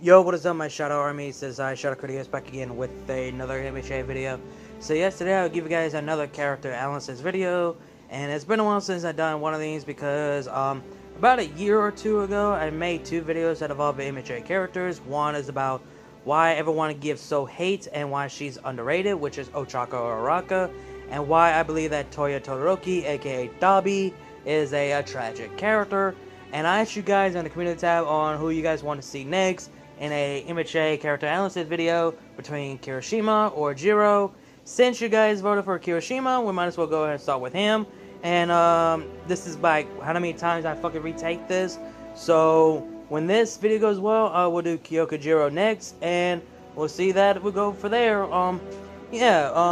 Yo, what is up, my Shadow Army? It says I, Shadow Critias, back again with another MHA video. So yesterday I'll give you guys another character analysis video, and it's been a while since I've done one of these because about a year or two ago I made two videos that involve MHA characters. One is about why everyone gives so hate and why she's underrated, which is Ochako Araka, and why I believe that Toya Todoroki, aka Dabi, is a tragic character. And I asked you guys in the community tab on who you guys want to see next in a MHA character analysis video between Kirishima or Eijiro. Since you guys voted for Kirishima, we might as well go ahead and start with him. And this is like how many times I fucking retake this. So when this video goes well, we'll do Kyokujiro next, and we'll see that we'll go for there.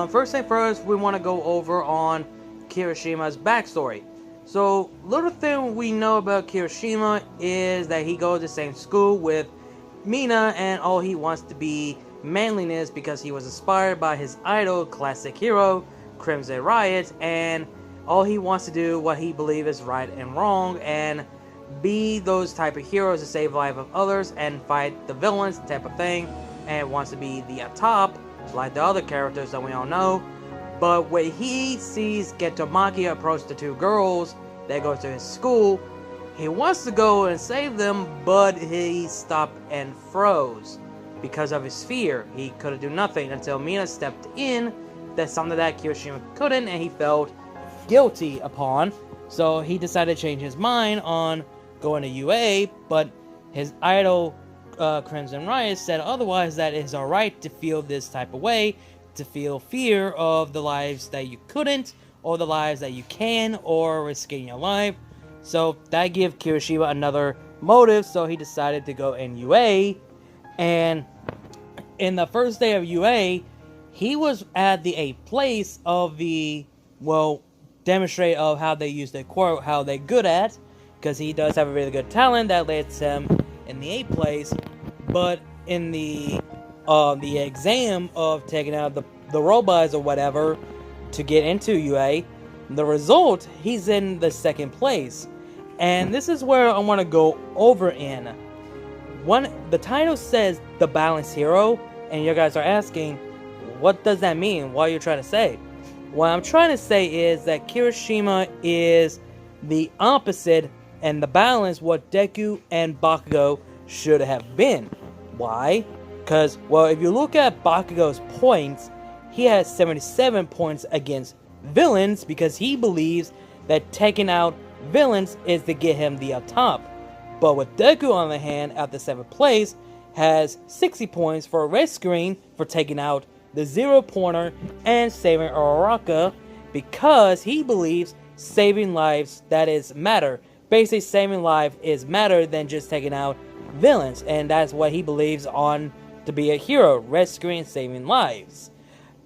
First thing first, we want to go over on Kirishima's backstory. So, little thing we know about Kirishima is that he goes to the same school with Mina, and all he wants to be manliness because he was inspired by his idol, classic hero, Crimson Riot, and all he wants to do what he believes is right and wrong, and be those type of heroes to save the life of others and fight the villains type of thing, and wants to be the top, like the other characters that we all know. But when he sees Getomaki approach the two girls that go to his school, he wants to go and save them, but he stopped and froze because of his fear. He couldn't do nothing until Mina stepped in. That's something that Kirishima couldn't, and he felt guilty upon. So he decided to change his mind on going to UA, but his idol, Crimson Riot, said otherwise, that it is alright to feel this type of way, to feel fear of the lives that you couldn't, or the lives that you can, or risking your life. So that gave Kirishima another motive, so he decided to go in UA. And in the first day of UA, he was at the 8th place of the, demonstrate of how they use their quote, how they're good at, because he does have a really good talent that lets him in the 8th place. But in the exam of taking out the robots or whatever to get into UA, the result, he's in the 2nd place. And this is where I want to go over in. The title says the balanced hero, and you guys are asking, what does that mean? What are you trying to say? What I'm trying to say is that Kirishima is the opposite and the balance what Deku and Bakugo should have been. Why? Because, if you look at Bakugo's points, he has 77 points against villains because he believes that taking out villains is to get him the up top. But with Deku, on the hand, at the 7th place, has 60 points for rescuing for taking out the 0-pointer and saving Araka, because he believes saving lives, that is matter. Basically, saving life is matter than just taking out villains, and that's what he believes on to be a hero, rescuing and saving lives.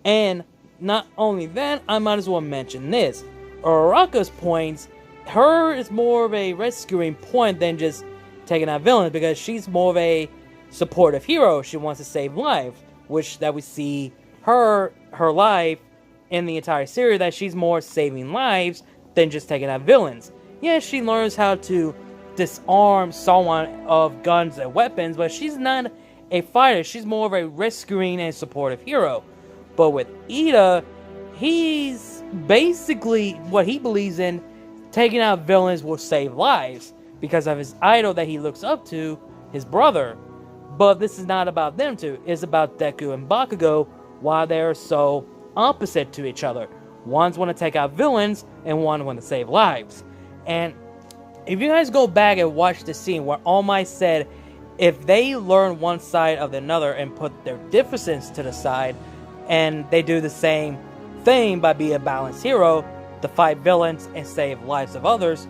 And not only that, I might as well mention this. Araka's points, her is more of a rescuing point than just taking out villains, because she's more of a supportive hero. She wants to save lives, which that we see her life in the entire series, that she's more saving lives than just taking out villains. Yes, she learns how to disarm someone of guns and weapons, but she's not a fighter. She's more of a rescuing and supportive hero. But with Ida, he's basically what he believes in, taking out villains will save lives because of his idol that he looks up to, his brother. But this is not about them two. It's about Deku and Bakugo, why they're so opposite to each other. One's want to take out villains, and one want to save lives. And if you guys go back and watch the scene where All Might said, if they learn one side of another and put their differences to the side, and they do the same thing by being a balanced hero to fight villains and save lives of others,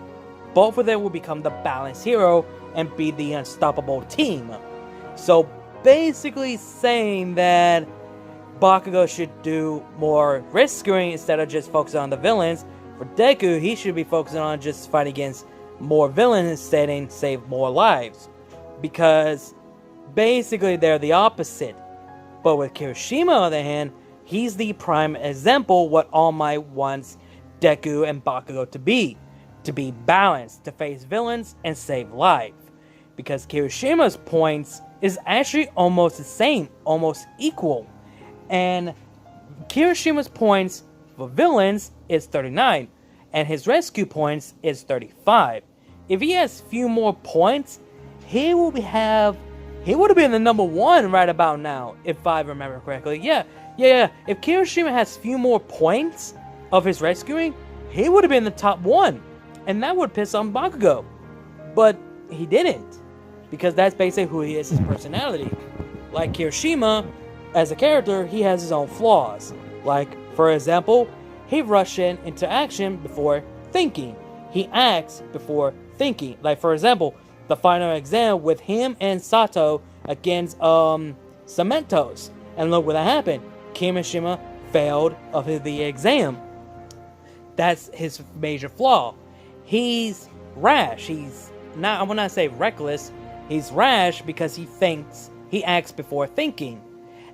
both of them will become the balanced hero and be the unstoppable team. So basically saying that Bakugo should do more rescuing instead of just focusing on the villains. For Deku, he should be focusing on just fighting against more villains instead and save more lives, because basically they're the opposite. But with Kirishima, on the other hand, he's the prime example what All Might wants Deku and Bakugo to be balanced, to face villains and save life. Because Kirishima's points is actually almost the same, almost equal. And Kirishima's points for villains is 39, and his rescue points is 35. If he has few more points, he would have been the number 1 right about now, if I remember correctly. Yeah. If Kirishima has few more points of his rescuing, he would have been the top 1, and that would piss on Bakugo. But he didn't, because that's basically who he is, his personality. Like Kirishima, as a character, he has his own flaws. Like, for example, he rushes into action before thinking. He acts before thinking. Like, for example, the final exam with him and Sato against Cementos. And look what happened. Kirishima failed of the exam. That's his major flaw. He's rash. He's not, I will not say reckless. He's rash because he acts before thinking.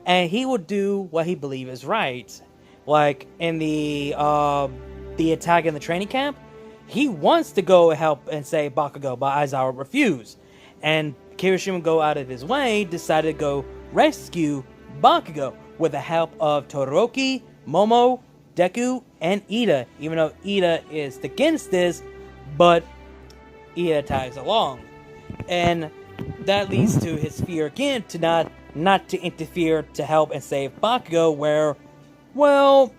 And he will do what he believes is right. Like in the attack in the training camp, he wants to go help and save Bakugo, but Eijiro refused. And Kirishima go out of his way, decided to go rescue Bakugo with the help of Todoroki, Momo, Deku, and Ida. Even though Ida is against this, but Ida tags along. And that leads to his fear again to not to interfere to help and save Bakugo, where, well,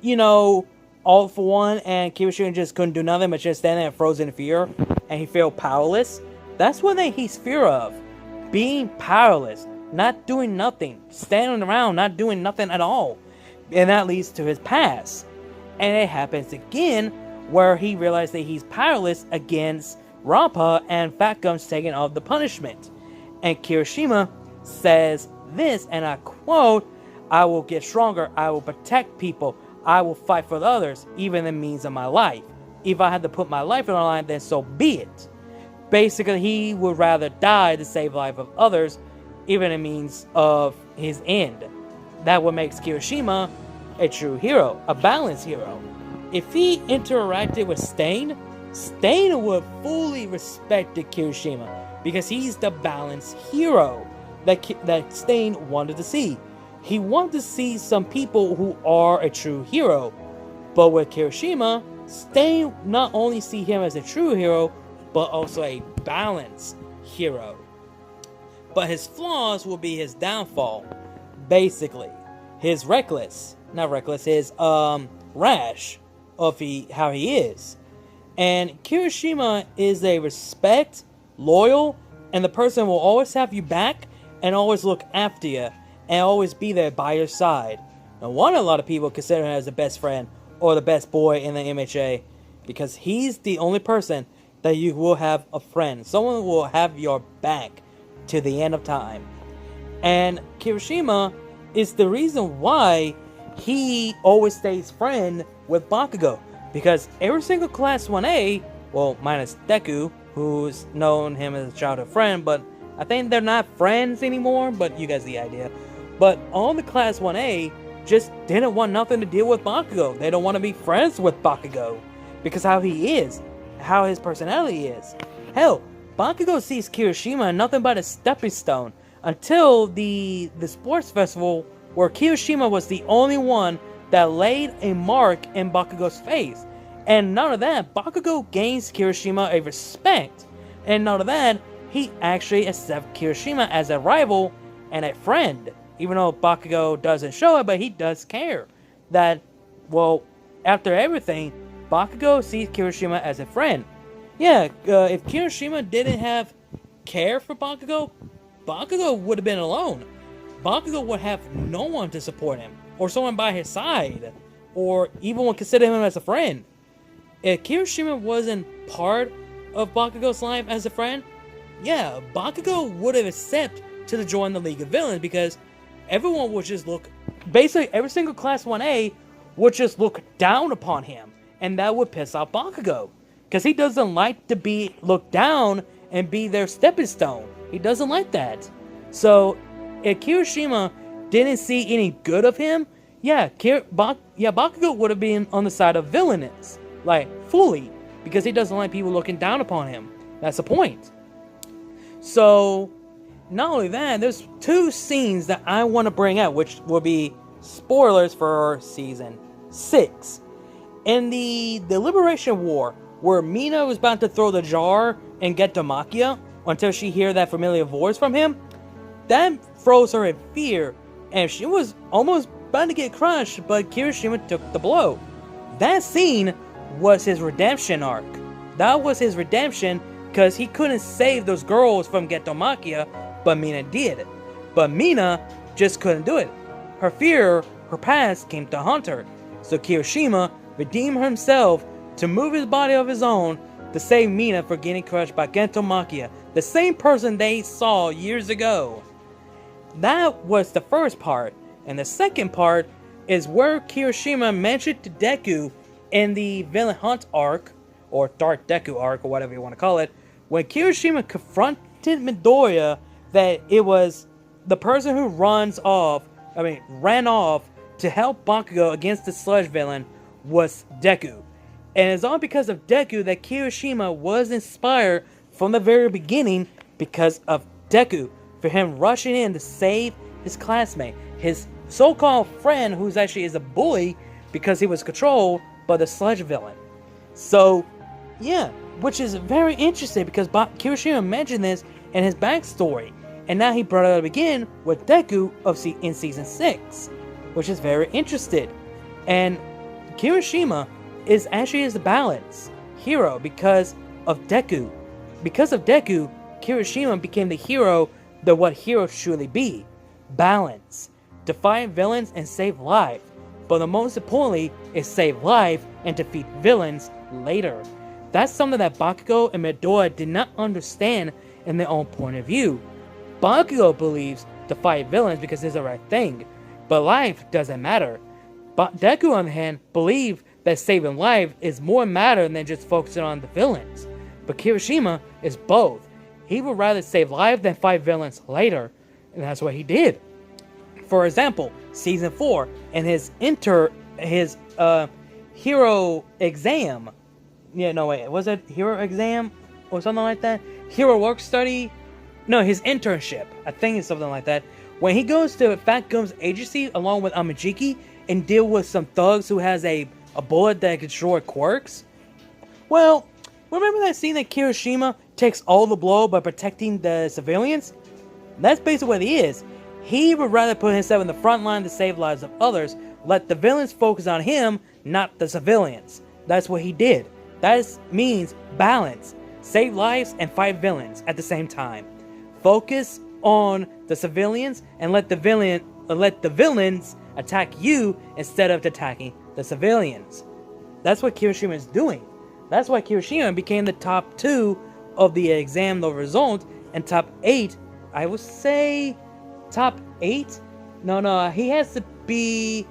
you know, all for one, and Kirishima just couldn't do nothing but just stand there frozen in fear, and he felt powerless. That's what he's fear of. Being powerless, not doing nothing, standing around, not doing nothing at all. And that leads to his past. And it happens again, where he realized that he's powerless against Rampa, and Fat Gum's taking off the punishment. And Kirishima says this, and I quote, "I will get stronger, I will protect people, I will fight for the others, even the means of my life. If I had to put my life on the line, then so be it." Basically, he would rather die to save the life of others, even in means of his end. That what makes Kirishima a true hero, a balanced hero. If he interacted with Stain, Stain would fully respect Kirishima, because he's the balanced hero that Stain wanted to see. He wanted to see some people who are a true hero. But with Kirishima, Stain not only see him as a true hero, but also a balanced hero. But his flaws will be his downfall. Basically, his rash of how he is. And Kirishima is a respect, loyal, and the person will always have you back and always look after you and always be there by your side. No wonder a lot of people consider him as the best friend or the best boy in the MHA, because he's the only person that you will have a friend. Someone will have your back to the end of time. And Kirishima is the reason why he always stays friend with Bakugo, because every single Class 1A, well, minus Deku, who's known him as a childhood friend, but I think they're not friends anymore, but you guys the idea. But all the Class 1A just didn't want nothing to deal with Bakugo. They don't want to be friends with Bakugo, because how he is, how his personality is. Hell, Bakugo sees Kirishima nothing but a stepping stone, until the sports festival, where Kirishima was the only one that laid a mark in Bakugo's face. And none of that, Bakugo gains Kirishima a respect. And none of that, he actually accepts Kirishima as a rival and a friend. Even though Bakugo doesn't show it, but he does care. That, well, after everything, Bakugo sees Kirishima as a friend. Yeah, if Kirishima didn't have care for Bakugo, Bakugo would have been alone. Bakugo would have no one to support him, or someone by his side, or even would consider him as a friend. If Kirishima wasn't part of Bakugo's life as a friend, yeah, Bakugo would have accepted to join the League of Villains, because everyone would just look, basically every single Class 1A would just look down upon him, and that would piss off Bakugo, because he doesn't like to be looked down and be their stepping stone. He doesn't like that. So if Kirishima didn't see any good of him, Bakugo would have been on the side of villainous, like fully, because he doesn't like people looking down upon him. That's the point. So not only that, there's 2 scenes that I want to bring out, which will be spoilers for Season 6. In the Liberation War, where Mina was about to throw the jar and get Demacia until she hears that familiar voice from him, that froze her in fear, and she was almost about to get crushed, but Kirishima took the blow. That scene was his redemption arc. That was his redemption, because he couldn't save those girls from Get Demacia, but Mina did. But Mina just couldn't do it. Her fear, her past, came to haunt her. So Kirishima redeemed himself to move his body of his own to save Mina for getting crushed by Get Demacia, the same person they saw years ago. That was the first part. And the second part is where Kirishima mentioned to Deku in the Villain Hunt arc, or Dark Deku arc, or whatever you want to call it, when Kirishima confronted Midoriya that it was the person who ran off to help Bakugo against the sludge villain was Deku. And it's all because of Deku that Kirishima was inspired from the very beginning, because of Deku, for him rushing in to save his classmate, his so-called friend, who's actually is a bully because he was controlled by the sludge villain. So, yeah, which is very interesting because Kirishima mentioned this in his backstory, and now he brought it up again with Deku in Season 6, which is very interesting. And Kirishima is actually the balance hero because of Deku. Because of Deku, Kirishima became the hero that what heroes should be. Balance. To fight villains and save life. But the most importantly is save life and defeat villains later. That's something that Bakugo and Midoriya did not understand in their own point of view. Bakugo believes to fight villains because it's the right thing, but life doesn't matter. But Deku, on the hand, believes that saving life is more matter than just focusing on the villains. But Kirishima is both. He would rather save life than fight villains later, and that's what he did. For example, Season 4, in his hero exam. Yeah, no wait, was it hero exam or something like that? Hero work study? No, his internship. I think it's something like that. When he goes to Fat Gum's agency along with Amajiki and deal with some thugs who has a bullet that can destroy quirks. Well, remember that scene that Kirishima takes all the blow by protecting the civilians? That's basically what he is. He would rather put himself in the front line to save lives of others, let the villains focus on him, not the civilians. That's what he did. That means balance. Save lives and fight villains at the same time. Focus on the civilians and let the villains attack you instead of attacking the civilians. That's what Kirishima is doing. That's why Kirishima became the top 2 of the exam, the result, and top 8. I would say top 8? No, he has to be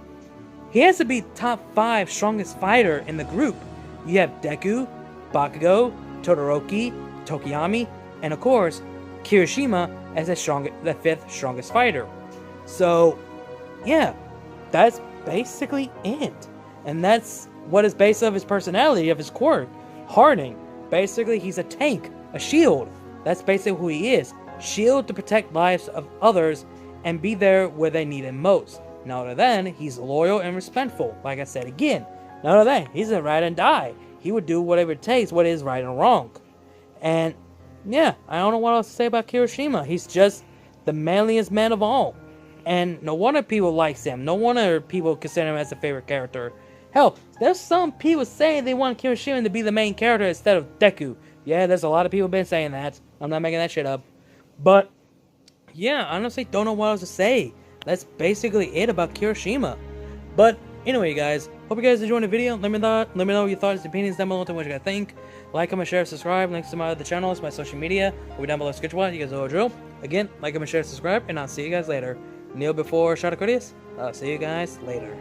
top 5 strongest fighter in the group. You have Deku, Bakugo, Todoroki, Tokiyami, and of course, Kirishima as the 5th strongest fighter. So, yeah, that's basically it. And that's what is based on his personality, of his quirk. Hardening. Basically, he's a tank, a shield. That's basically who he is. Shield to protect lives of others and be there where they need him most. Not only that, he's loyal and respectful. Like I said again, not only that, he's a ride and die. He would do whatever it takes, what is right and wrong. And yeah, I don't know what else to say about Kirishima. He's just the manliest man of all. And no wonder people like him. No wonder people consider him as a favorite character. Hell, there's some people saying they want Kirishima to be the main character instead of Deku. Yeah, there's a lot of people been saying that. I'm not making that shit up. But yeah, I honestly don't know what else to say. That's basically it about Kirishima. But anyway, guys, hope you guys enjoyed the video. Let me know your thoughts and opinions down below. Tell me what you guys think. Like, comment, share, subscribe. Links to my other channels, my social media will be down below. Sketchwise, you guys know the drill. Again, like, comment, share, subscribe, and I'll see you guys later. Kneel before Critias. I'll see you guys later.